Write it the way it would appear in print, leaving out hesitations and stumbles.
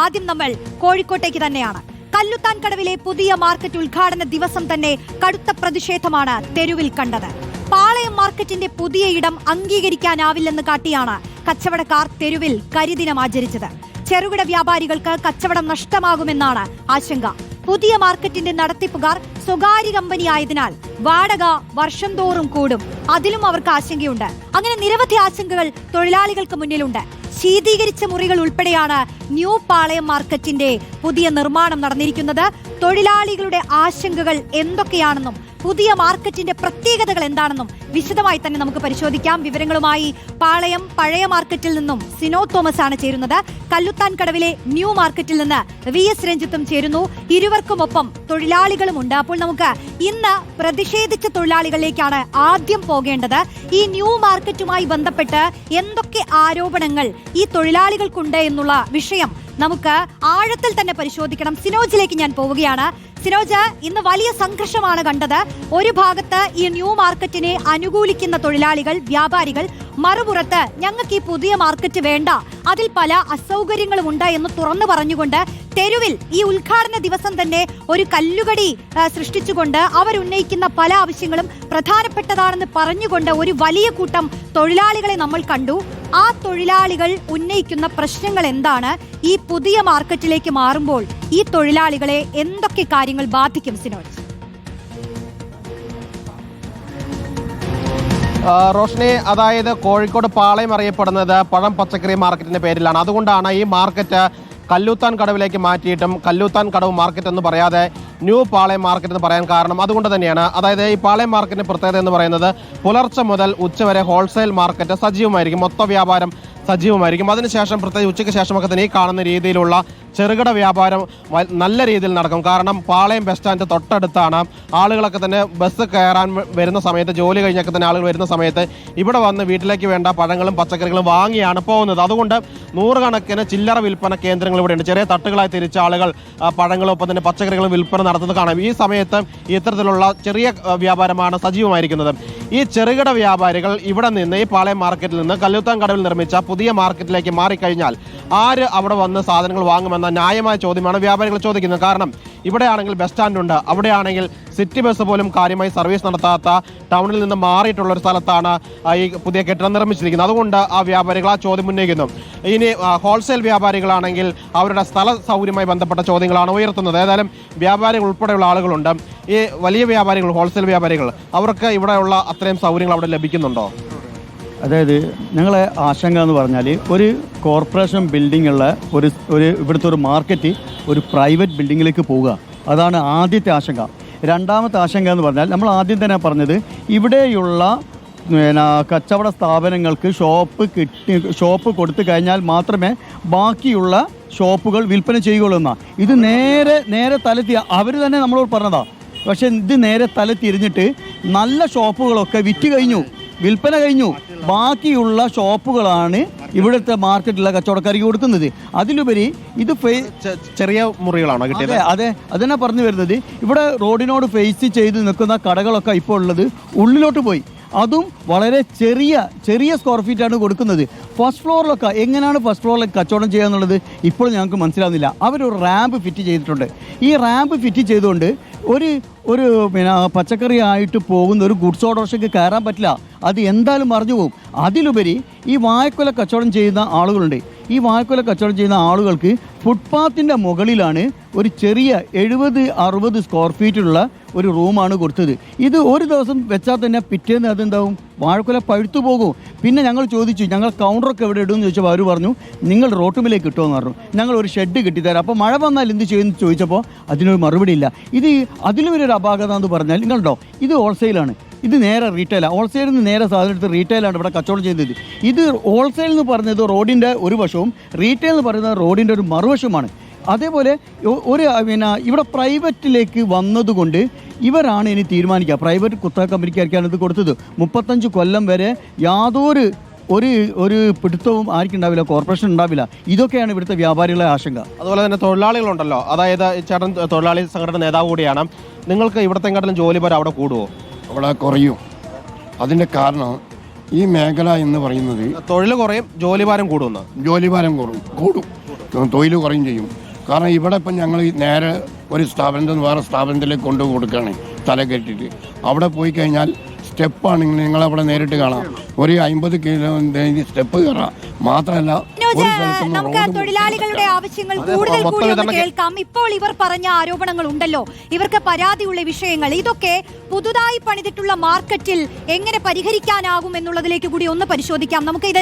ആദ്യം നമ്മൾ കോഴിക്കോട്ടേക്ക് തന്നെയാണ്. കല്ലുത്താൻ കടവിലെ പുതിയ മാർക്കറ്റ് ഉദ്ഘാടന ദിവസം തന്നെ കടുത്ത പ്രതിഷേധമാണ് തെരുവിൽ കണ്ടത്. പാളയം മാർക്കറ്റിന്റെ പുതിയ ഇടം അംഗീകരിക്കാനാവില്ലെന്ന് കാട്ടിയാണ് കച്ചവടക്കാർ തെരുവിൽ കരിദിനം ആചരിച്ചത്. ചെറുകിട വ്യാപാരികൾക്ക് കച്ചവടം നഷ്ടമാകുമെന്നാണ് ആശങ്ക. പുതിയ മാർക്കറ്റിന്റെ നടത്തിപ്പുകാർ സ്വകാര്യ കമ്പനി ആയതിനാൽ വാടക വർഷം തോറും കൂടും, അതിലും അവർക്ക് ആശങ്കയുണ്ട്. അങ്ങനെ നിരവധി ആശങ്കകൾ തൊഴിലാളികൾക്ക് മുന്നിലുണ്ട്. ശീതീകരിച്ച മുറികൾ ഉൾപ്പെടെയാണ് ന്യൂ പാളയം മാർക്കറ്റിന്റെ പുതിയ നിർമ്മാണം നടന്നിരിക്കുന്നത്. തൊഴിലാളികളുടെ ആശങ്കകൾ എന്തൊക്കെയാണെന്നും പുതിയ മാർക്കറ്റിന്റെ പ്രത്യേകതകൾ എന്താണെന്നും വിശദമായി തന്നെ നമുക്ക് പരിശോധിക്കാം. വിവരങ്ങളുമായി പാളയം പഴയ മാർക്കറ്റിൽ നിന്നും സിനോ തോമസ് ആണ് ചേരുന്നത്. കല്ലുത്താൻ കടവിലെ ന്യൂ മാർക്കറ്റിൽ നിന്ന് VS രഞ്ജിത്തും ചേരുന്നു. ഇരുവർക്കുമൊപ്പം തൊഴിലാളികളുമുണ്ട്. അപ്പോൾ നമുക്ക് ഇന്ന് പ്രതിഷേധിച്ച തൊഴിലാളികളിലേക്കാണ് ആദ്യം പോകേണ്ടത്. ഈ ന്യൂ മാർക്കറ്റുമായി ബന്ധപ്പെട്ട് എന്തൊക്കെ ആരോപണങ്ങൾ ഈ തൊഴിലാളികൾക്കുണ്ട് എന്നുള്ള വിഷയം നമുക്ക് ആഴത്തിൽ തന്നെ പരിശോധിക്കണം. സിനോജിലേക്ക് ഞാൻ പോവുകയാണ്. സിനോജ്, ഇന്ന് വലിയ സംഘർഷമാണ് കണ്ടത്. ഒരു ഭാഗത്ത് ഈ ന്യൂ മാർക്കറ്റിനെ അനുകൂലിക്കുന്ന തൊഴിലാളികൾ, വ്യാപാരികൾ, മറുപുറത്ത് ഞങ്ങൾക്ക് ഈ പുതിയ മാർക്കറ്റ് വേണ്ട, അതിൽ പല അസൗകര്യങ്ങളും ഉണ്ട് എന്ന് തുറന്നു പറഞ്ഞുകൊണ്ട് തെരുവിൽ ഈ ഉദ്ഘാടന ദിവസം തന്നെ ഒരു കല്ലുകടി സൃഷ്ടിച്ചുകൊണ്ട് അവരുന്നയിക്കുന്ന പല ആവശ്യങ്ങളും പ്രധാനപ്പെട്ടതാണെന്ന് പറഞ്ഞുകൊണ്ട് ഒരു വലിയ കൂട്ടം തൊഴിലാളികളെ നമ്മൾ കണ്ടു. ആ തൊഴിലാളികൾ ഉന്നയിക്കുന്ന പ്രശ്നങ്ങൾ എന്താണ്? ഈ പുതിയ മാർക്കറ്റിലേക്ക് മാറുമ്പോൾ ഈ തൊഴിലാളികളെ എന്തൊക്കെ കാര്യങ്ങൾ ബാധിക്കും? സിനോജ്. റോഷ്നി, അതായത് കോഴിക്കോട് പാളയം അറിയപ്പെടുന്നത് പഴം പച്ചക്കറി മാർക്കറ്റിന്റെ പേരിലാണ്. അതുകൊണ്ടാണ് ഈ മാർക്കറ്റ് കല്ലുത്താൻ കടവിലേക്ക് മാറ്റിയിട്ടും കല്ലുത്താൻ കടവ് മാർക്കറ്റ് എന്ന് പറയാതെ ന്യൂ പാളയം മാർക്കറ്റ് എന്ന് പറയാൻ കാരണം അതുകൊണ്ട് തന്നെയാണ്. അതായത് ഈ പാളയം മാർക്കറ്റിന്റെ പ്രത്യേകത എന്ന് പറയുന്നത് പുലർച്ചെ മുതൽ ഉച്ചവരെ ഹോൾസെയിൽ മാർക്കറ്റ് സജീവമായിരിക്കും, മൊത്ത വ്യാപാരം സജീവമായിരിക്കും. അതിനുശേഷം പ്രത്യേകിച്ച് ഉച്ചയ്ക്ക് ശേഷമൊക്കെ തന്നെ ഈ കാണുന്ന രീതിയിലുള്ള ചെറുകിട വ്യാപാരം നല്ല രീതിയിൽ നടക്കും. കാരണം പാളയം ബസ് സ്റ്റാൻഡ് തൊട്ടടുത്താണ്. ആളുകളൊക്കെ തന്നെ ബസ് കയറാൻ വരുന്ന സമയത്ത്, ജോലി കഴിഞ്ഞൊക്കെ തന്നെ ആളുകൾ വരുന്ന സമയത്ത് ഇവിടെ വന്ന് വീട്ടിലേക്ക് വേണ്ട പഴങ്ങളും പച്ചക്കറികളും വാങ്ങിയാണ് പോകുന്നത്. അതുകൊണ്ട് നൂറുകണക്കിന് ചില്ലറ വിൽപ്പന കേന്ദ്രങ്ങൾ ഇവിടെയുണ്ട്. ചെറിയ തട്ടുകളായി തിരിച്ച ആളുകൾ പഴങ്ങളൊപ്പം തന്നെ പച്ചക്കറികളും വിൽപ്പന നടത്തുന്നത് കാണാം. ഈ സമയത്ത് ഇത്തരത്തിലുള്ള ചെറിയ വ്യാപാരമാണ് സജീവമായിരിക്കുന്നത്. ഈ ചെറുകിട വ്യാപാരികൾ ഇവിടെ നിന്ന് ഈ പാളയം മാർക്കറ്റിൽ നിന്ന് കല്ലുത്താൻ കടവിൽ നിർമ്മിച്ച പുതിയ മാർക്കറ്റിലേക്ക് മാറിക്കഴിഞ്ഞാൽ ആര് അവിടെ വന്ന് സാധനങ്ങൾ വാങ്ങുമെന്ന ന്യായമായ ചോദ്യമാണ് വ്യാപാരികൾ ചോദിക്കുന്നത്. കാരണം ഇവിടെയാണെങ്കിൽ ബസ് സ്റ്റാൻഡ് ഉണ്ട്, അവിടെയാണെങ്കിൽ സിറ്റി ബസ് പോലും കാര്യമായി സർവീസ് നടത്താത്ത ടൗണിൽ നിന്ന് മാറിയിട്ടുള്ള ഒരു സ്ഥലത്താണ് ഈ പുതിയ കെട്ടിടം നിർമ്മിച്ചിരിക്കുന്നത്. അതുകൊണ്ട് ആ വ്യാപാരികൾ ആ ചോദ്യം ഉന്നയിക്കുന്നു. ഇനി ഹോൾസെയിൽ വ്യാപാരികളാണെങ്കിൽ അവരുടെ സ്ഥല സൗകര്യവുമായി ബന്ധപ്പെട്ട ചോദ്യങ്ങളാണ് ഉയർത്തുന്നത്. ഏതായാലും വ്യാപാരികൾ ഉൾപ്പെടെയുള്ള ആളുകളുണ്ട്. ഈ വലിയ വ്യാപാരികൾ, ഹോൾസെയിൽ വ്യാപാരികൾ, അവർക്ക് ഇവിടെയുള്ള അത്രയും സൗകര്യങ്ങൾ അവിടെ ലഭിക്കുന്നുണ്ടോ? അതായത് ഞങ്ങളെ ആശങ്ക എന്ന് പറഞ്ഞാൽ ഒരു കോർപ്പറേഷൻ ബിൽഡിങ്ങുള്ള ഒരു ഇവിടുത്തെ ഒരു മാർക്കറ്റ് ഒരു പ്രൈവറ്റ് ബിൽഡിങ്ങിലേക്ക് പോവുക, അതാണ് ആദ്യത്തെ ആശങ്ക. രണ്ടാമത്തെ ആശങ്ക എന്ന് പറഞ്ഞാൽ നമ്മൾ ആദ്യം തന്നെ പറഞ്ഞത് ഇവിടെയുള്ള കച്ചവട സ്ഥാപനങ്ങൾക്ക് ഷോപ്പ് കൊടുത്തു കഴിഞ്ഞാൽ മാത്രമേ ബാക്കിയുള്ള ഷോപ്പുകൾ വിൽപ്പന ചെയ്യുകയുള്ളൂ എന്നാണ്. ഇത് നേരെ തലത്തി അവർ തന്നെ നമ്മളോട് പറഞ്ഞതാണ്. പക്ഷേ ഇത് നേരെ തലത്തിരിഞ്ഞിട്ട് നല്ല ഷോപ്പുകളൊക്കെ വിറ്റ് കഴിഞ്ഞു, വിൽപ്പന കഴിഞ്ഞു. ബാക്കിയുള്ള ഷോപ്പുകളാണ് ഇവിടുത്തെ മാർക്കറ്റിലെ കച്ചവടക്കാർക്ക് കൊടുക്കുന്നത്. അതിലുപരി ഇത് ചെറിയ മുറികളാണോ കിട്ടിയത്? അതെ, അതന്നെ പറഞ്ഞു വരുന്നത്. ഇവിടെ റോഡിനോട് ഫേസ് ചെയ്ത് നിൽക്കുന്ന കടകളൊക്കെ ഇപ്പോൾ ഉള്ളത് ഉള്ളിലോട്ട് പോയി. അതും വളരെ ചെറിയ സ്ക്വയർ ഫീറ്റാണ് കൊടുക്കുന്നത്. ഫസ്റ്റ് ഫ്ലോറിലൊക്കെ എങ്ങനെയാണ് ഫസ്റ്റ് ഫ്ലോറിൽ കച്ചവടം ചെയ്യുക എന്നുള്ളത് ഇപ്പോൾ ഞങ്ങൾക്ക് മനസ്സിലാവുന്നില്ല. അവരൊരു റാമ്പ് ഫിറ്റ് ചെയ്തിട്ടുണ്ട്. ഈ റാമ്പ് ഫിറ്റ് ചെയ്തുകൊണ്ട് ഒരു പച്ചക്കറി ആയിട്ട് പോകുന്ന ഒരു ഗുഡ്സ് ഓട്ടോറിക്ഷയ്ക്ക് കയറാൻ പറ്റില്ല, അത് എന്തായാലും മറിഞ്ഞു പോകും. അതിലുപരി ഈ വാഴക്കുല കച്ചവടം ചെയ്യുന്ന ആളുകളുണ്ട്. ഈ വാഴക്കുല കച്ചവടം ചെയ്യുന്ന ആളുകൾക്ക് ഫുട്പാത്തിൻ്റെ മുകളിലാണ് ഒരു ചെറിയ 70-60 സ്ക്വയർ ഫീറ്റുള്ള ഒരു റൂമാണ് കൊടുത്തത്. ഇത് ഒരു ദിവസം വെച്ചാൽ തന്നെ പിറ്റേന്ന് അതെന്താവും, വാഴക്കുല പഴുത്തു പോകും. പിന്നെ ഞങ്ങൾ ചോദിച്ചു, ഞങ്ങൾ കൗണ്ടറൊക്കെ എവിടെ ഇടുമെന്ന് ചോദിച്ചപ്പോൾ അവർ പറഞ്ഞു നിങ്ങൾ റോട്ടുമിലേക്ക് ഇട്ടുമെന്ന് പറഞ്ഞു. ഞങ്ങൾ ഒരു ഷെഡ് കെട്ടിത്തരാം, അപ്പോൾ മഴ വന്നാൽ എന്ത് ചെയ്യുമെന്ന് ചോദിച്ചപ്പോൾ അതിനൊരു മറുപടി ഇല്ല. ഇത് അതിലും ഒരു അപാകത എന്ന് പറഞ്ഞാൽ നിങ്ങളുണ്ടോ, ഇത് ഹോൾസെയിലാണ്, ഇത് നേരെ റീറ്റെയിലാണ്. ഹോൾസെയിൽ നിന്ന് നേരെ സാധനം എടുത്ത് റീറ്റെയിലാണ് ഇവിടെ കച്ചവടം ചെയ്യുന്നത്. ഇത് ഹോൾസെയിൽ എന്ന് പറഞ്ഞത് റോഡിൻ്റെ ഒരു വശവും റീറ്റെയിൽ എന്ന് പറയുന്നത് റോഡിൻ്റെ ഒരു മറുവശമാണ്. അതേപോലെ ഇവിടെ പ്രൈവറ്റിലേക്ക് വന്നതുകൊണ്ട് ഇവരാണ് ഇനി തീരുമാനിക്കുക. പ്രൈവറ്റ് കുത്തക കമ്പനിക്കാർക്കാണ് ഇത് കൊടുത്തത്. 35 കൊല്ലം വരെ യാതൊരു ഒരു പിടുത്തവും ആർക്കുണ്ടാവില്ല, കോർപ്പറേഷൻ ഉണ്ടാവില്ല. ഇതൊക്കെയാണ് ഇവിടുത്തെ വ്യാപാരികളെ ആശങ്ക. അതുപോലെ തന്നെ തൊഴിലാളികളുണ്ടല്ലോ, അതായത് ചേട്ടൻ തൊഴിലാളി സംഘടന നേതാവ് കൂടിയാണ്. നിങ്ങൾക്ക് ഇവിടത്തെക്കാട്ടിലും ജോലിഭാരം അവിടെ കൂടുമോ? അവിടെ കുറയും. അതിൻ്റെ കാരണം ഈ മേഖല എന്ന് പറയുന്നത് തൊഴിൽ കുറയും, ജോലിഭാരം കൂടുമെന്ന്. ജോലിഭാരം കൂടും. തൊഴിൽ കുറയും ചെയ്യും. കാരണം ഇവിടെ ഇപ്പം ഞങ്ങൾ നേരെ ഒരു സ്ഥാപനത്തിൽ നിന്ന് വേറെ സ്ഥാപനത്തിലേക്ക് കൊണ്ടു കൊടുക്കുകയാണ് തല കെട്ടിയിട്ട്. അവിടെ പോയി കഴിഞ്ഞാൽ സ്റ്റെപ്പാണെങ്കിൽ നിങ്ങളവിടെ നേരിട്ട് കാണാം. ഒരു 50 കിലോ സ്റ്റെപ്പ് കയറാം. മാത്രമല്ല നമുക്ക് തൊഴിലാളികളുടെ ആവശ്യങ്ങൾ കൂടുതൽ കൂടി ഒന്ന് കേൾക്കാം. ഇപ്പോൾ ഇവർ പറഞ്ഞ ആരോപണങ്ങൾ ഉണ്ടല്ലോ, ഇവർക്ക് പരാതിയുള്ള വിഷയങ്ങൾ, ഇതൊക്കെ പുതുതായി പണിതിട്ടുള്ള മാർക്കറ്റിൽ എങ്ങനെ പരിഹരിക്കാനാകും എന്നുള്ളതിലേക്ക് കൂടി ഒന്ന് പരിശോധിക്കാം. നമുക്ക് ഇത്